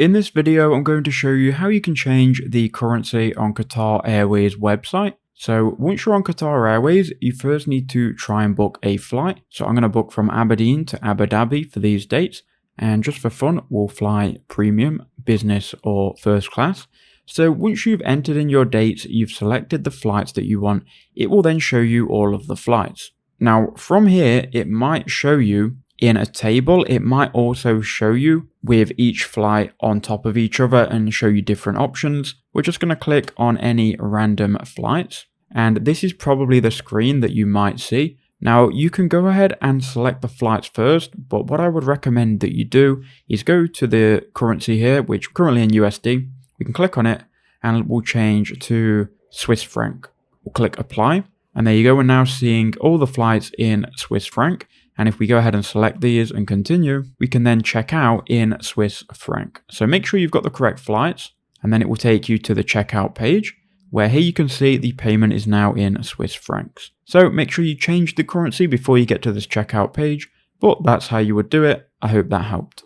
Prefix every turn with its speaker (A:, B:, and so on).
A: In this video, I'm going to show you how you can change the currency on Qatar Airways website. So once you're on Qatar Airways, you first need to try and book a flight. So I'm going to book from Aberdeen to Abu Dhabi for these dates. And just for fun, we'll fly premium, business or first class. So once you've entered in your dates, you've selected the flights that you want, it will then show you all of the flights. Now from here, it might show you in a table, it might also show you with each flight on top of each other and show you different options. We're just going to click on any random flights. And this is probably the screen that you might see. Now you can go ahead and select the flights first, but what I would recommend that you do is go to the currency here, which currently in USD. We can click on it and we'll change to Swiss franc. We'll click apply. And there you go, we're now seeing all the flights in Swiss franc. And if we go ahead and select these and continue, we can then check out in Swiss franc. So make sure you've got the correct flights, and then it will take you to the checkout page, where here you can see the payment is now in Swiss francs. So make sure you change the currency before you get to this checkout page, but that's how you would do it. I hope that helped.